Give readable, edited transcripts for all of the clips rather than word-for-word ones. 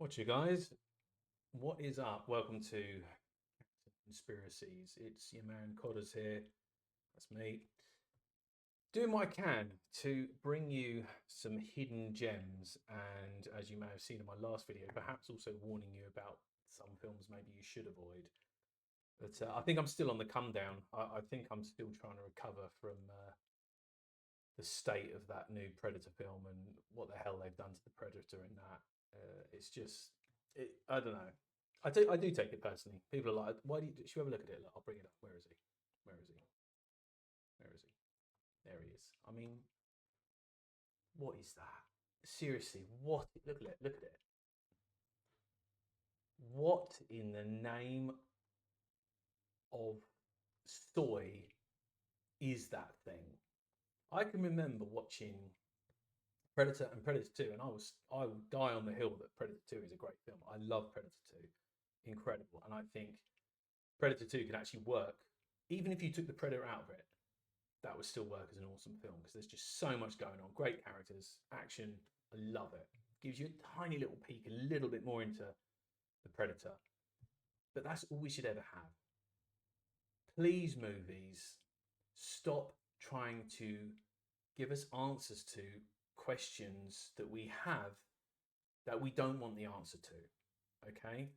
What's you guys? What is up? Welcome to Conspiracies. It's your man Codders here. That's me. Doing what I can to bring you some hidden gems, and as you may have seen in my last video, perhaps also warning you about some films maybe you should avoid. But I think I'm still on the come down. I think I'm still trying to recover from the state of that new Predator film and what the hell they've done to the Predator in that. It's just, I don't know. I do take it personally. People are like, "Why do you? Should you have a look at it?" Look, I'll bring it up. Where is he? Where is he? Where is he? There he is. I mean, what is that? Seriously, what? Look at it. Look at it. What in the name of soy is that thing? I can remember watching Predator and Predator 2, and I will die on the hill that Predator 2 is a great film. I love Predator 2, incredible, and I think Predator 2 can actually work even if you took the Predator out of it. That would still work as an awesome film because there's just so much going on. Great characters, action. I love it. Gives you a tiny little peek, a little bit more into the Predator. But that's all we should ever have. Please, movies, stop trying to give us answers to questions that we have that we don't want the answer to. Okay?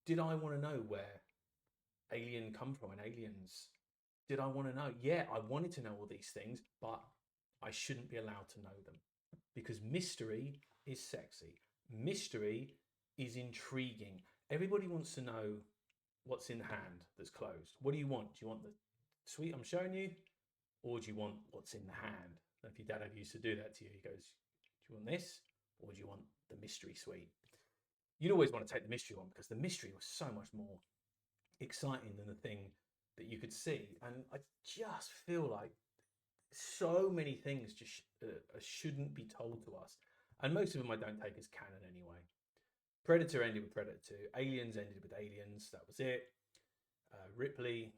Did I want to know where Alien come from and aliens? Did I want to know? Yeah, I wanted to know all these things, but I shouldn't be allowed to know them because mystery is sexy. Mystery is intriguing. Everybody wants to know what's in the hand that's closed. What do you want? Do you want the sweet I'm showing you, or do you want what's in the hand? And if your dad ever used to do that to you, he goes, "Do you want this, or do you want the mystery sweet?" You'd always want to take the mystery one because the mystery was so much more exciting than the thing that you could see. And I just feel like so many things just shouldn't be told to us. And most of them I don't take as canon anyway. Predator ended with Predator 2. Aliens ended with Aliens. That was it. Ripley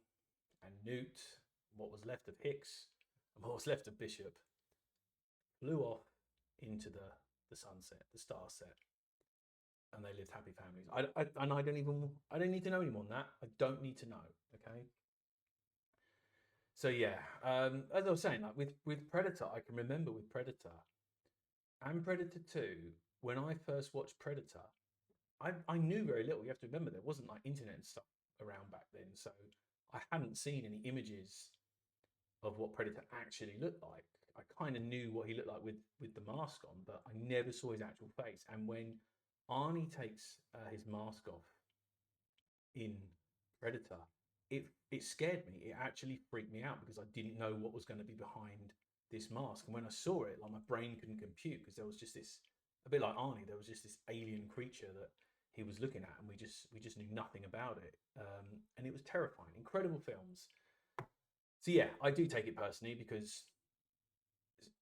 and Newt, what was left of Hicks, and what was left of Bishop, flew off into the sunset, the star set, and they lived happy families. I don't need to know any more than that. I don't need to know. Okay. So yeah, as I was saying, like with Predator, I can remember with Predator and Predator 2, when I first watched Predator, I knew very little. You have to remember there wasn't like internet and stuff around back then, so I hadn't seen any images of what Predator actually looked like. I kind of knew what he looked like with the mask on, but I never saw his actual face. And when Arnie takes his mask off in Predator, it scared me. It actually freaked me out because I didn't know what was going to be behind this mask. And when I saw it, like my brain couldn't compute because there was just this, a bit like Arnie, there was just this alien creature that he was looking at, and we just knew nothing about it. And it was terrifying. Incredible films. So yeah, I do take it personally because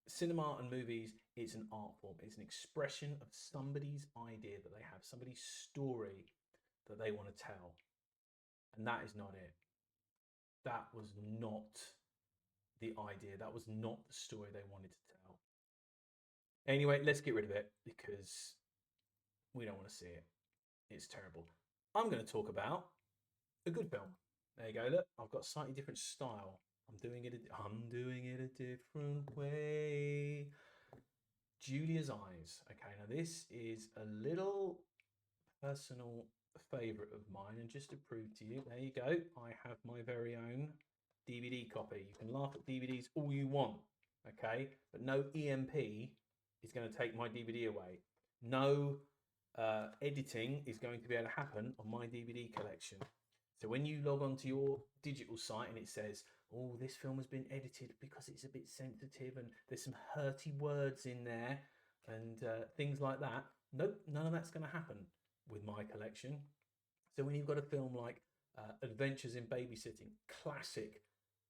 cinema and movies is an art form. It's an expression of somebody's idea that they have, somebody's story that they want to tell. And that is not it. That was not the idea. That was not the story they wanted to tell. Anyway, let's get rid of it because we don't want to see it. It's terrible. I'm going to talk about a good film. There you go. Look, I've got a slightly different style. I'm doing it a different way. Julia's Eyes. Okay, now this is a little personal favorite of mine, and just to prove to you, there you go. I have my very own DVD copy. You can laugh at DVDs all you want, okay, but no EMP is going to take my DVD away. No editing is going to be able to happen on my DVD collection. So when you log onto your digital site and it says, "Oh, this film has been edited because it's a bit sensitive and there's some hurty words in there," and things like that, nope, none of that's going to happen with my collection. So when you've got a film like Adventures in Babysitting, classic,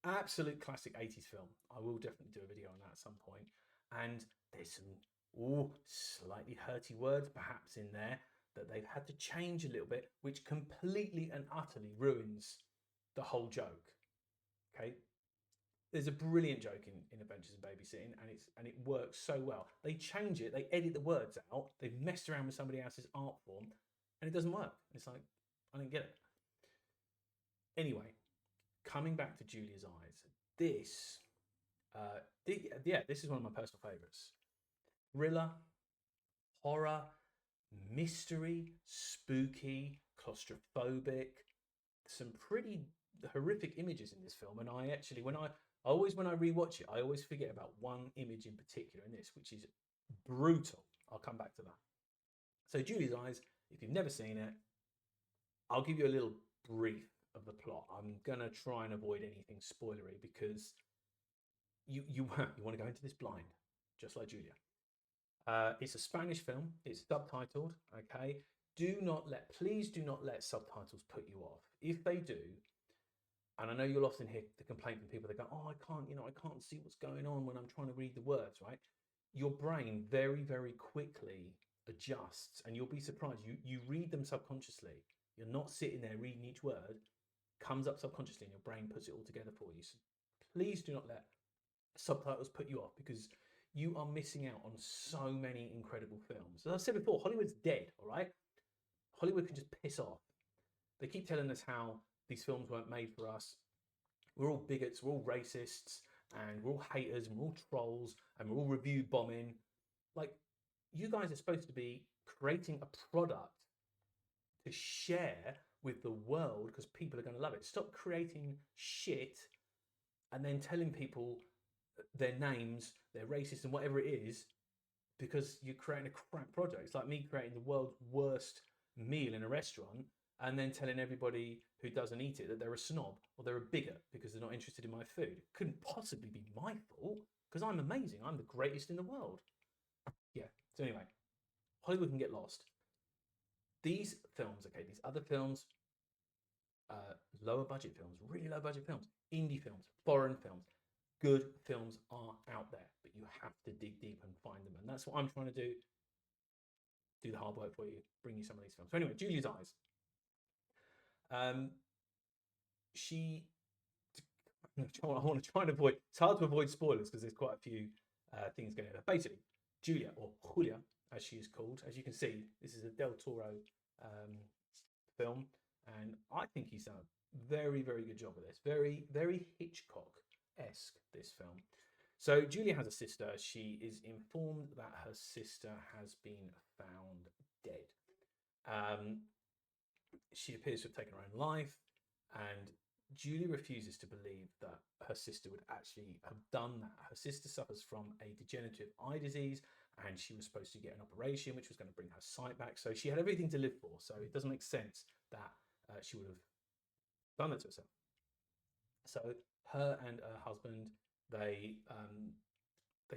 absolute classic 80s film, I will definitely do a video on that at some point. And there's some slightly hurty words perhaps in there that they've had to change a little bit, which completely and utterly ruins the whole joke. Okay. there's a brilliant joke in Adventures in Babysitting, and it works so well. They change it, they edit the words out, they've messed around with somebody else's art form, and it doesn't work. It's like, I didn't get it. Anyway, coming back to Julia's Eyes, this, this is one of my personal favourites. Thriller, horror, mystery, spooky, claustrophobic, some pretty horrific images in this film. And I actually, when I rewatch it, I always forget about one image in particular in this, which is brutal. I'll come back to that. So Julia's Eyes, if you've never seen it, I'll give you a little brief of the plot. I'm gonna try and avoid anything spoilery because you want to go into this blind, just like Julia. It's a Spanish film. It's subtitled. Okay. Please do not let subtitles put you off. If they do, and I know you'll often hear the complaint from people that go, "Oh, I can't see what's going on when I'm trying to read the words." Right? Your brain very, very quickly adjusts, and you'll be surprised. You read them subconsciously. You're not sitting there reading each word. Comes up subconsciously, and your brain puts it all together for you. So please do not let subtitles put you off because you are missing out on so many incredible films. As I said before, Hollywood's dead, all right? Hollywood can just piss off. They keep telling us how these films weren't made for us. We're all bigots, we're all racists, and we're all haters, and we're all trolls, and we're all review bombing. Like, you guys are supposed to be creating a product to share with the world because people are going to love it. Stop creating shit and then telling people their names, their racist, and whatever it is, because you're creating a crap project. It's like me creating the world's worst meal in a restaurant and then telling everybody who doesn't eat it that they're a snob or they're a bigot because they're not interested in my food. It couldn't possibly be my fault because I'm amazing. I'm the greatest in the world. Yeah. So anyway, Hollywood can get lost. These films, okay, these other films, lower budget films, really low budget films, indie films, foreign films, good films are out there, but you have to dig deep and find them. And that's what I'm trying to do. Do the hard work for you, bring you some of these films. So anyway, Julia's Eyes. She, I want to try and avoid, it's hard to avoid spoilers because there's quite a few things going on. Basically, Julia, or Julia, as she is called, as you can see, this is a Del Toro film, and I think he's done a very, very good job of this. Very, very Hitchcock-esque, this film. So Julia has a sister. She is informed that her sister has been found dead. She appears to have taken her own life, and Julia refuses to believe that her sister would actually have done that. Her sister suffers from a degenerative eye disease, and she was supposed to get an operation which was going to bring her sight back. So she had everything to live for. So it doesn't make sense that she would have done that to herself. So her and her husband, they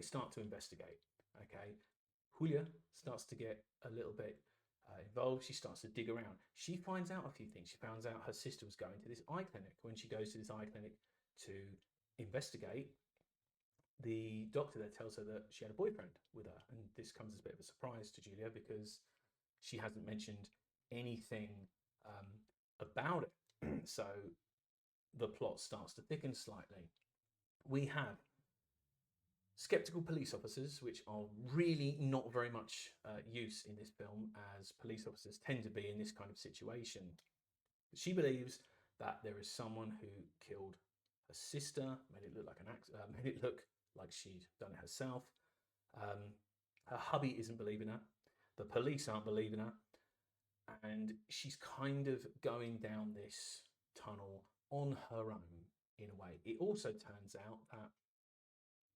start to investigate. Okay, Julia starts to get a little bit involved. She starts to dig around. She finds out a few things. She finds out her sister was going to this eye clinic. When she goes to this eye clinic to investigate, the doctor there tells her that she had a boyfriend with her. And this comes as a bit of a surprise to Julia because she hasn't mentioned anything about it. So the plot starts to thicken slightly. We have skeptical police officers, which are really not very much use in this film, as police officers tend to be in this kind of situation. She believes that there is someone who killed her sister, made it look like made it look like she'd done it herself. Her hubby isn't believing her. The police aren't believing her. And she's kind of going down this tunnel on her own in a way. It also turns out that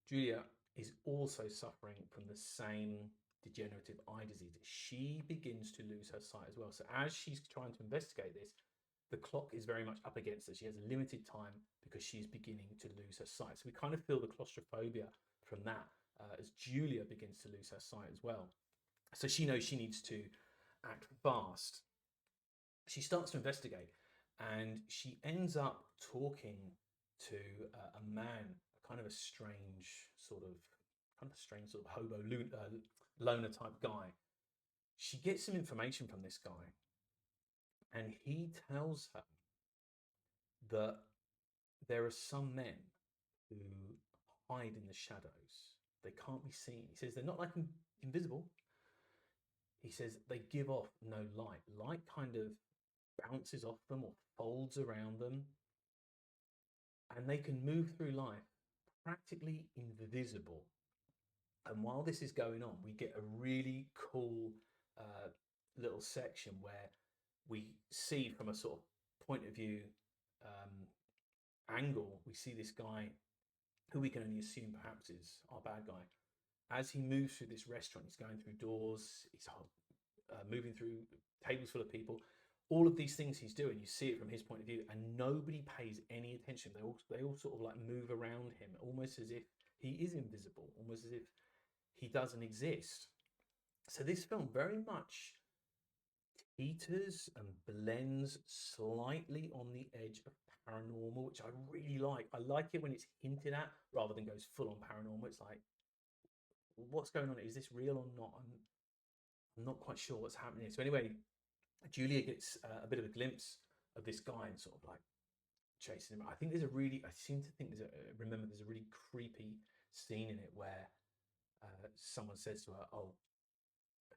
Julia is also suffering from the same degenerative eye disease. She begins to lose her sight as well. So as she's trying to investigate this, the clock is very much up against her. She has limited time because she's beginning to lose her sight. So we kind of feel the claustrophobia from that as Julia begins to lose her sight as well. So she knows she needs to act fast. She starts to investigate, and she ends up talking to a man, kind of a strange sort of hobo loner type guy. She gets some information from this guy, and he tells her that there are some men who hide in the shadows. They can't be seen. He says they're not like invisible. He says they give off no light. Light kind of bounces off them or folds around them, and they can move through life practically invisible. And while this is going on, we get a really cool little section where we see from a sort of point of view angle, we see this guy who we can only assume perhaps is our bad guy. As he moves through this restaurant, he's going through doors, he's moving through tables full of people. All of these things he's doing, you see it from his point of view, and nobody pays any attention. They all sort of like move around him, almost as if he is invisible, almost as if he doesn't exist. So this film very much teeters and blends slightly on the edge of paranormal, which I really like. I like it when it's hinted at rather than goes full on paranormal. It's like, what's going on? Is this real or not? I'm not quite sure what's happening. So anyway, Julia gets a bit of a glimpse of this guy and sort of like chasing him. I think there's a really, I seem to think there's a really creepy scene in it where someone says to her, "Oh,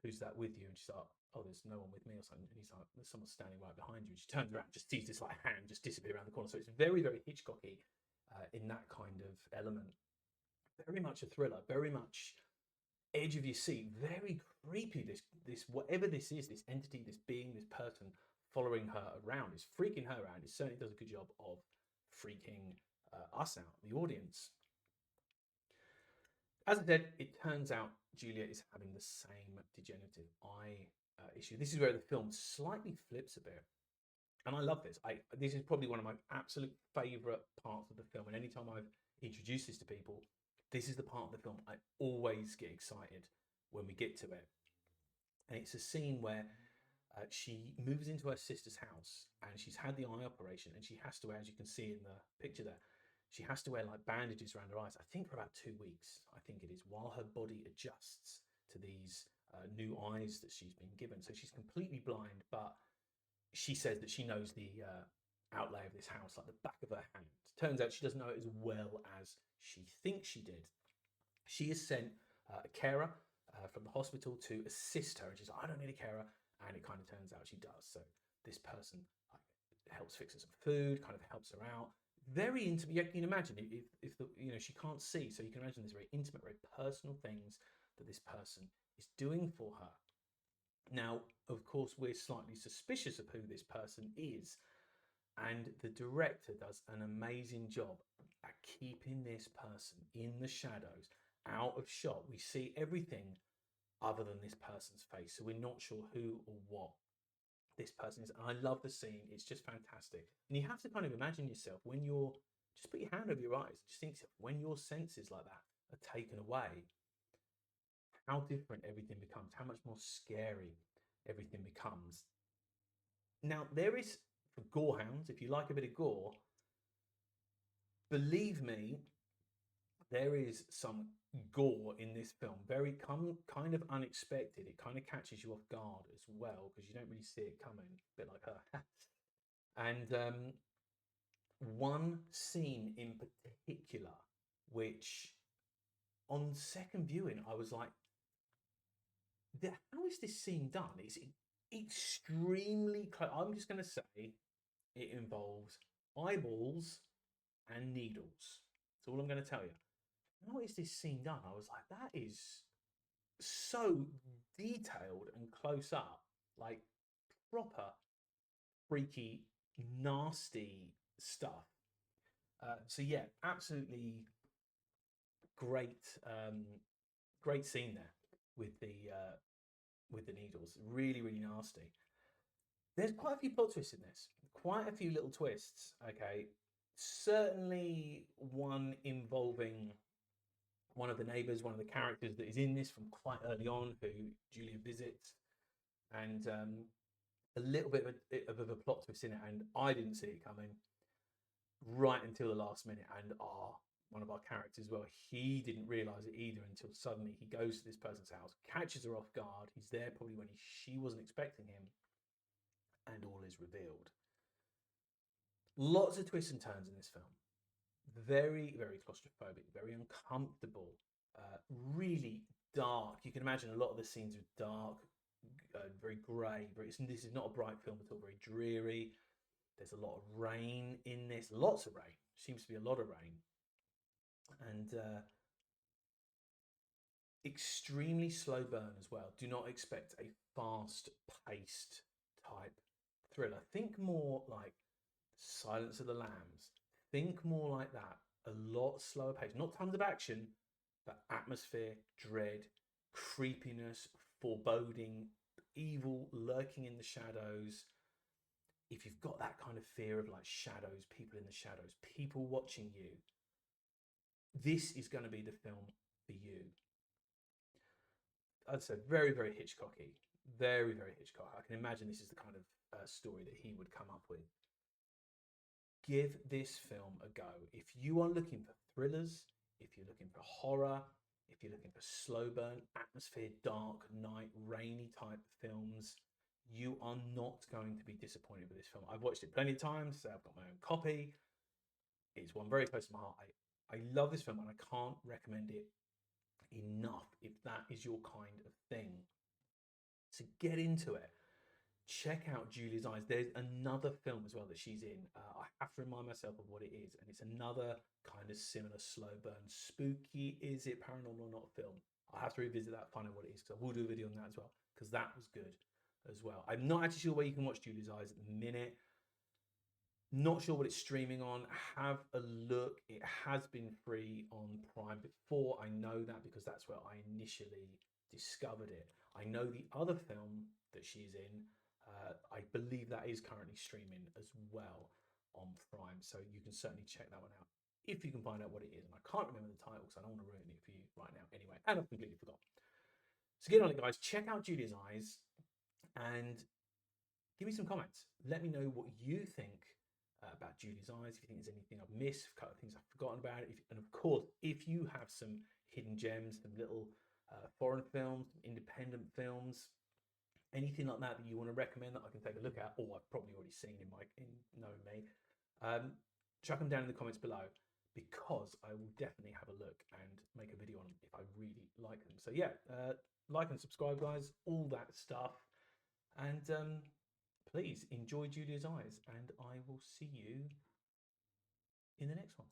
who's that with you?" And she's like, "Oh, there's no one with me," or something. And he's like, "There's someone standing right behind you." And she turns around, just sees this like hand just disappear around the corner. So it's very, very Hitchcocky in that kind of element. Very much a thriller, very much edge of your seat, very creepy. This whatever this is, this entity, this being, this person following her around, is freaking her out. It certainly does a good job of freaking us out, the audience. As I said, it turns out Julia is having the same degenerative eye issue. This is where the film slightly flips a bit. And I love this. This is probably one of my absolute favourite parts of the film. And anytime I've introduced this to people, this is the part of the film I always get excited when we get to it. And it's a scene where she moves into her sister's house and she's had the eye operation, and she has to wear, as you can see in the picture there, she has to wear like bandages around her eyes, I think for about 2 weeks, I think it is, while her body adjusts to these new eyes that she's been given. So she's completely blind, but she says that she knows the outlay of this house like the back of her hand. Turns out she doesn't know it as well as she thinks she did. She is sent a carer from the hospital to assist her, and she's like, "I don't need a carer," and it kind of turns out she does. So this person helps fix her some food, kind of helps her out. Very intimate. You can imagine if the, she can't see, so you can imagine this very intimate, very personal things that this person is doing for her. Now, of course, we're slightly suspicious of who this person is, and the director does an amazing job at keeping this person in the shadows, out of shot. We see everything other than this person's face, so we're not sure who or what this person is. And I love the scene. It's just fantastic. And you have to kind of imagine yourself when you're, just put your hand over your eyes, just think when your senses like that are taken away, how different everything becomes, how much more scary everything becomes. Now, there is, for gorehounds, if you like a bit of gore, believe me, there is some gore in this film. Very kind of unexpected. It kind of catches you off guard as well, because you don't really see it coming, a bit like her. And one scene in particular, which on second viewing, I was like, how is this scene done? It's extremely close. I'm just going to say it involves eyeballs and needles. That's all I'm going to tell you. How is this scene done? I was like, that is so detailed and close up, like proper freaky, nasty stuff. So yeah, absolutely great, great scene there with the needles. Really, really nasty. There's quite a few plot twists in this. Quite a few little twists. Okay, certainly one involving one of the neighbors, one of the characters that is in this from quite early on, who Julia visits, and a little bit of a plot twist in it, and I didn't see it coming right until the last minute. And one of our characters, well, he didn't realize it either until suddenly he goes to this person's house, catches her off guard. He's there probably when she wasn't expecting him, and all is revealed. Lots of twists and turns in this film. very, very claustrophobic, very uncomfortable, really dark. You can imagine a lot of the scenes are dark, very grey. This is not a bright film at all, very dreary. There's a lot of rain in this, lots of rain. Seems to be a lot of rain. And extremely slow burn as well. Do not expect a fast paced type thriller. Think more like Silence of the Lambs. Think more like that. A lot slower pace. Not tons of action, but atmosphere, dread, creepiness, foreboding, evil lurking in the shadows. If you've got that kind of fear of like shadows, people in the shadows, people watching you, this is going to be the film for you. I'd say very, very Hitchcocky. Very, very Hitchcock. I can imagine this is the kind of story that he would come up with. Give this film a go. If you are looking for thrillers, if you're looking for horror, if you're looking for slow burn, atmosphere, dark night, rainy type films, you are not going to be disappointed with this film. I've watched it plenty of times. So I've got my own copy. It's one very close to my heart. I love this film and I can't recommend it enough if that is your kind of thing. So get into it. Check out Julia's Eyes. There's another film as well that she's in. I have to remind myself of what it is, and it's another kind of similar slow burn, spooky, is it paranormal or not film. I'll have to revisit that, find out what it is, because I will do a video on that as well, because that was good as well. I'm not actually sure where you can watch Julia's Eyes at the minute. Not sure what it's streaming on. Have a look. It has been free on Prime before. I know that because that's where I initially discovered it. I know the other film that she's in, I believe that is currently streaming as well on Prime. So you can certainly check that one out if you can find out what it is. And I can't remember the title, so I don't want to ruin it for you right now anyway. And I've completely forgot. So get on it, guys. Check out Julia's Eyes and give me some comments. Let me know what you think about Julia's Eyes, if you think there's anything I've missed, a couple of things I've forgotten about. And of course, if you have some hidden gems, some little foreign films, independent films, anything like that that you want to recommend that I can take a look at, or I've probably already seen in knowing me, chuck them down in the comments below, because I will definitely have a look and make a video on them if I really like them. So yeah, like and subscribe, guys, all that stuff. And please enjoy Julia's Eyes, and I will see you in the next one.